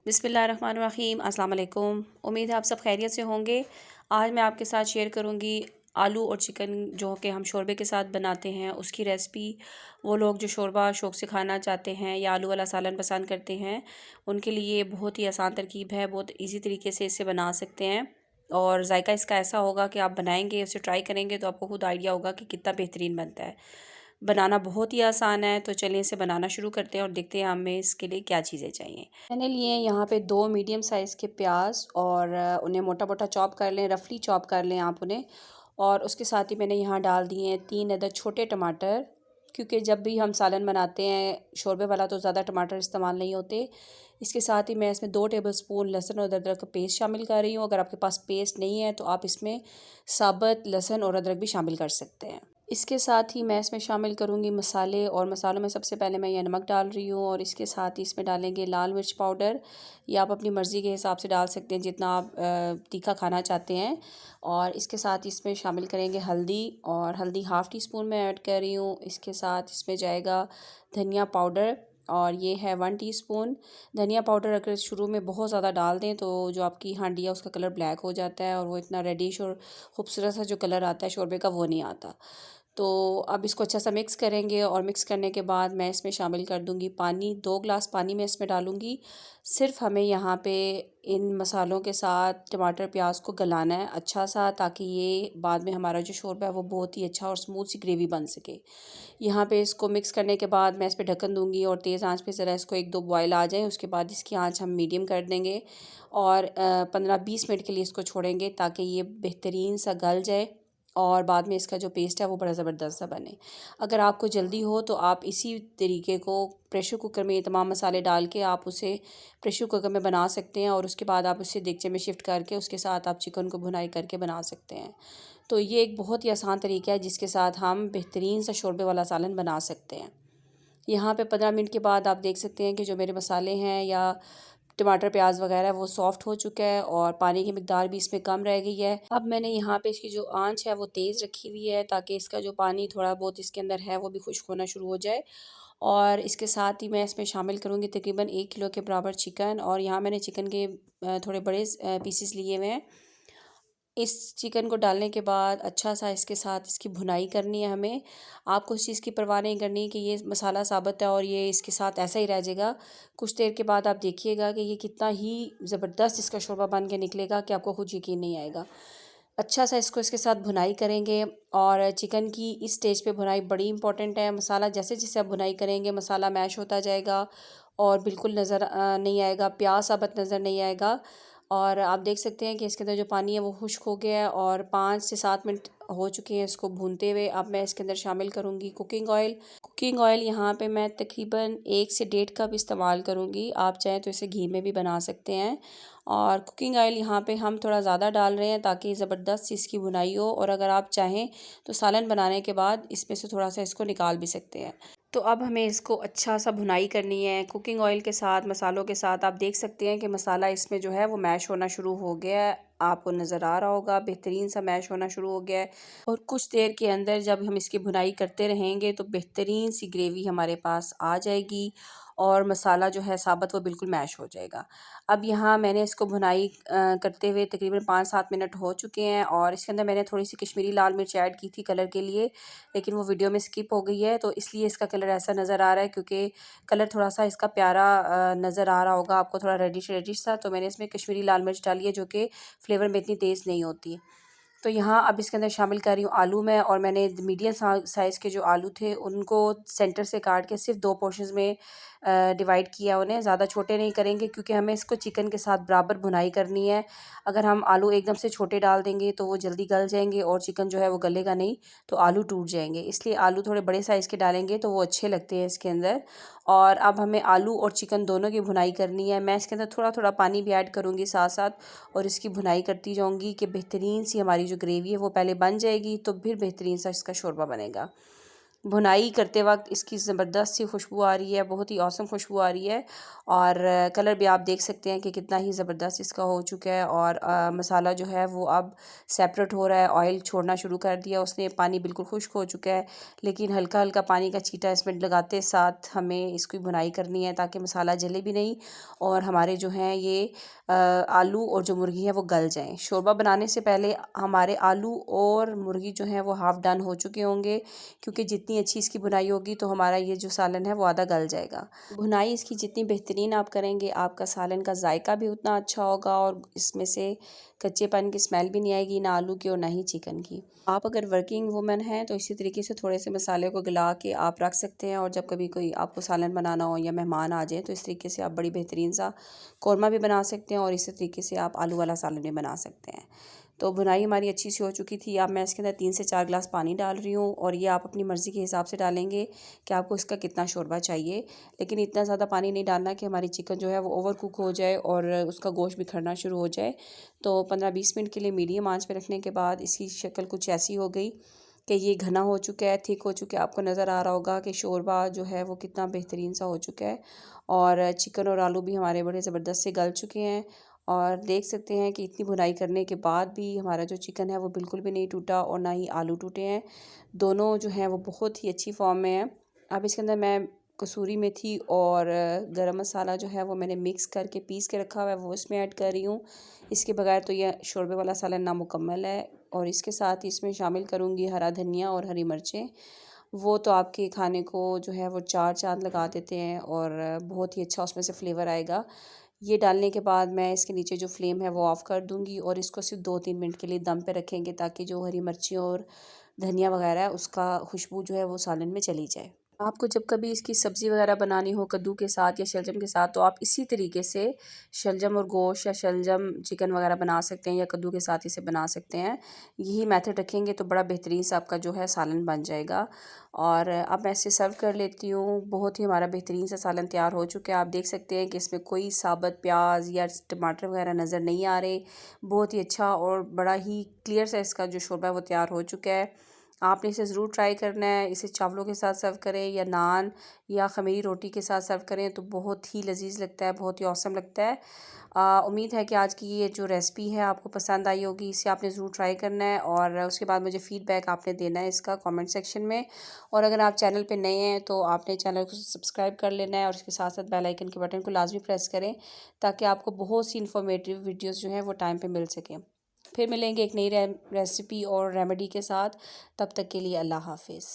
बिस्मिल्लाहिर्रहमानिर्रहीम अस्सलाम वालेकुम। उम्मीद है आप सब खैरियत से होंगे। आज मैं आपके साथ शेयर करूंगी आलू और चिकन जो कि हम शोरबे के साथ बनाते हैं उसकी रेसिपी। वो लोग जो शोरबा शौक़ से खाना चाहते हैं या आलू वाला सालन पसंद करते हैं उनके लिए बहुत ही आसान तरकीब है, बहुत इजी तरीके से इसे बना सकते हैं। और जायका इसका ऐसा होगा कि आप बनाएंगे, उसे ट्राई करेंगे तो आपको खुद आइडिया होगा कि कितना बेहतरीन बनता है। बनाना बहुत ही आसान है, तो चलिए इसे बनाना शुरू करते हैं और देखते हैं हमें इसके लिए क्या चीज़ें चाहिए। मैंने लिए यहाँ पे 2 मीडियम साइज़ के प्याज और उन्हें मोटा मोटा चॉप कर लें, रफली चॉप कर लें आप उन्हें। और उसके साथ ही मैंने यहाँ डाल दिए हैं 3 अदद छोटे टमाटर, क्योंकि जब भी हम सालन बनाते हैं शोरबे वाला तो ज़्यादा टमाटर इस्तेमाल नहीं होते। इसके साथ ही मैं इसमें 2 टेबलस्पून लहसुन और अदरक का पेस्ट शामिल कर रही हूँ। अगर आपके पास पेस्ट नहीं है तो आप इसमें साबुत लहसुन और अदरक भी शामिल कर सकते हैं। इसके साथ ही मैं इसमें शामिल करूँगी मसाले, और मसालों में सबसे पहले मैं यह नमक डाल रही हूँ और इसके साथ ही इसमें डालेंगे लाल मिर्च पाउडर। या आप अपनी मर्ज़ी के हिसाब से डाल सकते हैं जितना आप तीखा खाना चाहते हैं। और इसके साथ इसमें शामिल करेंगे हल्दी, और हल्दी हाफ़ टी स्पून में ऐड कर रही हूँ। इसके साथ इसमें जाएगा धनिया पाउडर, और ये है 1 टीस्पून। धनिया पाउडर अगर शुरू में बहुत ज़्यादा डाल दें तो जो आपकी हांडी है उसका कलर ब्लैक हो जाता है और वो इतना रेडिश और खूबसूरत सा जो कलर आता है शोरबे का वो नहीं आता। तो अब इसको अच्छा सा मिक्स करेंगे, और मिक्स करने के बाद मैं इसमें शामिल कर दूंगी पानी। 2 गिलास पानी मैं इसमें डालूंगी। सिर्फ हमें यहाँ पे इन मसालों के साथ टमाटर प्याज को गलाना है अच्छा सा, ताकि ये बाद में हमारा जो शोरबा है वो बहुत ही अच्छा और स्मूथ सी ग्रेवी बन सके। यहाँ पे इसको मिक्स करने के बाद मैं इस पर ढक्कन दूंगी और तेज़ आंच पे ज़रा इसको 1-2 बॉयल आ जाए। उसके बाद इसकी आंच हम मीडियम कर देंगे और 15-20 मिनट के लिए इसको छोड़ेंगे ताकि ये बेहतरीन सा गल जाए और बाद में इसका जो पेस्ट है वो बड़ा ज़बरदस्त सा बने। अगर आपको जल्दी हो तो आप इसी तरीके को प्रेशर कुकर में ये तमाम मसाले डाल के आप उसे प्रेशर कुकर में बना सकते हैं, और उसके बाद आप उसे देगचे में शिफ्ट करके उसके साथ आप चिकन को भुनाई करके बना सकते हैं। तो ये एक बहुत ही आसान तरीका है जिसके साथ हम बेहतरीन सा शोरबे वाला सालन बना सकते हैं। यहाँ पे 15 मिनट के बाद आप देख सकते हैं कि जो मेरे मसाले हैं या टमाटर प्याज वगैरह वो सॉफ़्ट हो चुका है और पानी की मिकदार भी इसमें कम रह गई है। अब मैंने यहाँ पे इसकी जो आंच है वो तेज़ रखी हुई है ताकि इसका जो पानी थोड़ा बहुत इसके अंदर है वो भी खुश्क होना शुरू हो जाए। और इसके साथ ही मैं इसमें शामिल करूँगी तकरीबन 1 किलो के बराबर चिकन, और यहाँ मैंने चिकन के थोड़े बड़े पीसेस लिए हुए हैं। इस चिकन को डालने के बाद अच्छा सा इसके साथ इसकी भुनाई करनी है हमें। आपको इस चीज़ की परवाह नहीं करनी कि ये मसाला साबुत है और ये इसके साथ ऐसा ही रह जाएगा। कुछ देर के बाद आप देखिएगा कि ये कितना ही ज़बरदस्त इसका शोरबा बन के निकलेगा कि आपको खुद यकीन नहीं आएगा। अच्छा सा इसको इसके साथ भुनाई करेंगे, और चिकन की इस स्टेज पे भुनाई बड़ी इंपॉर्टेंट है। मसाला जैसे जैसे आप भुनाई करेंगे मसाला मैश होता जाएगा और बिल्कुल नज़र नहीं आएगा, प्याज साबुत नज़र नहीं आएगा। और आप देख सकते हैं कि इसके अंदर जो पानी है वो खुश्क हो गया है और 5 से 7 मिनट हो चुके हैं इसको भूनते हुए। अब मैं इसके अंदर शामिल करूँगी कुकिंग ऑयल। कुकिंग ऑयल यहाँ पे मैं तकरीबन 1 से 1.5 कप इस्तेमाल करूँगी। आप चाहें तो इसे घी में भी बना सकते हैं। और कुकिंग ऑयल यहाँ पे हम थोड़ा ज़्यादा डाल रहे हैं ताकि ज़बरदस्त इसकी भुनाई हो, और अगर आप चाहें तो सालन बनाने के बाद इसमें से थोड़ा सा इसको निकाल भी सकते हैं। तो अब हमें इसको अच्छा सा भुनाई करनी है कुकिंग ऑयल के साथ, मसालों के साथ। आप देख सकते हैं कि मसाला इसमें जो है वो मैश होना शुरू हो गया है। आपको नज़र आ रहा होगा बेहतरीन सा मैश होना शुरू हो गया है। और कुछ देर के अंदर जब हम इसकी भुनाई करते रहेंगे तो बेहतरीन सी ग्रेवी हमारे पास आ जाएगी और मसाला जो है साबुत वो बिल्कुल मैश हो जाएगा। अब यहाँ मैंने इसको भुनाई करते हुए तकरीबन 5-7 मिनट हो चुके हैं, और इसके अंदर मैंने थोड़ी सी कश्मीरी लाल मिर्च ऐड की थी कलर के लिए, लेकिन वो वीडियो में स्किप हो गई है तो इसलिए इसका कलर ऐसा नज़र आ रहा है, क्योंकि कलर थोड़ा सा इसका प्यारा नज़र आ रहा होगा आपको, थोड़ा रेडिश रेडिश सा। तो मैंने इसमें कश्मीरी लाल मिर्च डाली है जो कि फ्लेवर में इतनी तेज़ नहीं होती। तो यहाँ अब इसके अंदर शामिल कर रही हूँ आलू में, और मैंने मीडियम साइज़ के जो आलू थे उनको सेंटर से काट के सिर्फ 2 पोर्शंस में डिवाइड किया उन्हें। ज़्यादा छोटे नहीं करेंगे क्योंकि हमें इसको चिकन के साथ बराबर भुनाई करनी है। अगर हम आलू एकदम से छोटे डाल देंगे तो वो जल्दी गल जाएंगे और चिकन जो है वो गलेगा नहीं, तो आलू टूट जाएंगे। इसलिए आलू थोड़े बड़े साइज़ के डालेंगे तो वो अच्छे लगते हैं इसके अंदर। और अब हमें आलू और चिकन दोनों की भुनाई करनी है। मैं इसके अंदर थोड़ा थोड़ा पानी भी ऐड करूँगी साथ साथ, और इसकी भुनाई करती जाऊँगी कि बेहतरीन सी हमारी जो ग्रेवी है वो पहले बन जाएगी तो फिर बेहतरीन सा इसका शोरबा बनेगा। भुनाई करते वक्त इसकी ज़बरदस्त सी खुशबू आ रही है, बहुत ही औसम खुशबू आ रही है। और कलर भी आप देख सकते हैं कि कितना ही ज़बरदस्त इसका हो चुका है। और मसाला जो है वो अब सेपरेट हो रहा है, ऑयल छोड़ना शुरू कर दिया उसने, पानी बिल्कुल खुश्क हो चुका है। लेकिन हल्का हल्का पानी का छींटा इसमें लगाते साथ हमें इसकी भुनाई करनी है ताकि मसाला जले भी नहीं और हमारे जो हैं ये आलू और जो मुर्गी है वो गल जाएं। शोरबा बनाने से पहले हमारे आलू और मुर्गी जो है वो हाफ़ डन हो चुके होंगे, क्योंकि जितनी अच्छी इसकी भुनाई होगी तो हमारा ये जो सालन है वो आधा गल जाएगा। भुनाई इसकी जितनी बेहतरीन आप करेंगे, आपका सालन का जायका भी उतना अच्छा होगा और इसमें से कच्चेपन की स्मेल भी नहीं आएगी, ना आलू की और ना ही चिकन की। आप अगर वर्किंग वुमन हैं तो इसी तरीके से थोड़े से मसाले को गला के आप रख सकते हैं, और जब कभी कोई आपको सालन बनाना हो या मेहमान आ जाए तो इस तरीके से आप बड़ी बेहतरीन सा कौरमा भी बना सकते हैं और इसी तरीके से आप आलू वाला सालन भी बना सकते हैं। तो भुनाई हमारी अच्छी सी हो चुकी थी। अब मैं इसके अंदर 3 से 4 गिलास पानी डाल रही हूँ, और ये आप अपनी मर्ज़ी के हिसाब से डालेंगे कि आपको इसका कितना शोरबा चाहिए। लेकिन इतना ज़्यादा पानी नहीं डालना कि हमारी चिकन जो है वो ओवर कुक हो जाए और उसका गोश्त बिखरना शुरू हो जाए। तो 15-20 मिनट के लिए मीडियम आंच पे रखने के बाद इसकी शक्ल कुछ ऐसी हो गई कि ये घना हो चुका है, थिक हो चुका है। आपको नज़र आ रहा होगा कि शोरबा जो है वो कितना बेहतरीन सा हो चुका है, और चिकन और आलू भी हमारे बड़े ज़बरदस्त से गल चुके हैं। और देख सकते हैं कि इतनी भुनाई करने के बाद भी हमारा जो चिकन है वो बिल्कुल भी नहीं टूटा और ना ही आलू टूटे हैं। दोनों जो हैं वो बहुत ही अच्छी फॉर्म में हैं। अब इसके अंदर मैं कसूरी मेथी और गरम मसाला जो है वो मैंने मिक्स करके पीस के रखा हुआ है वो इसमें ऐड कर रही हूँ। इसके बगैर तो यह शोरबे वाला सालन नामुकम्मल है। और इसके साथ ही इसमें शामिल करूँगी हरा धनिया और हरी मिर्चें। वो तो आपके खाने को जो है वो 4 चाँद लगा देते हैं और बहुत ही अच्छा उसमें से फ्लेवर आएगा। ये डालने के बाद मैं इसके नीचे जो फ्लेम है वो ऑफ़ कर दूँगी और इसको सिर्फ 2-3 मिनट के लिए दम पे रखेंगे, ताकि जो हरी मिर्ची और धनिया वगैरह है उसका खुशबू जो है वो सालन में चली जाए। आपको जब कभी इसकी सब्ज़ी वगैरह बनानी हो कद्दू के साथ या शलजम के साथ, तो आप इसी तरीके से शलजम और गोश्त या शलजम चिकन वगैरह बना सकते हैं या कद्दू के साथ इसे बना सकते हैं। यही मेथड रखेंगे तो बड़ा बेहतरीन सा आपका जो है सालन बन जाएगा। और अब मैं इसे सर्व कर लेती हूँ। बहुत ही हमारा बेहतरीन सा सालन तैयार हो चुका है। आप देख सकते हैं कि इसमें कोई साबुत प्याज या टमाटर वगैरह नज़र नहीं आ रहे। बहुत ही अच्छा और बड़ा ही क्लियर सा इसका जो शोरबा है वो तैयार हो चुका है। आपने इसे ज़रूर ट्राई करना है। इसे चावलों के साथ सर्व करें या नान या ख़मीरी रोटी के साथ सर्व करें तो बहुत ही लजीज लगता है, बहुत ही औसम लगता है। उम्मीद है कि आज की ये जो रेसिपी है आपको पसंद आई होगी। इसे आपने ज़रूर ट्राई करना है और उसके बाद मुझे फ़ीडबैक आपने देना है इसका कमेंट सेक्शन में। और अगर आप चैनल पे नए हैं तो आपने चैनल को सब्सक्राइब कर लेना है और उसके साथ साथ बेल आइकन के बटन को लाजमी प्रेस करें, ताकि आपको बहुत सी इन्फॉर्मेटिव वीडियोज़ जो हैं वो टाइम पे मिल सकें। फिर मिलेंगे एक नई रेसिपी और रेमेडी के साथ। तब तक के लिए अल्लाह हाफ़िज़।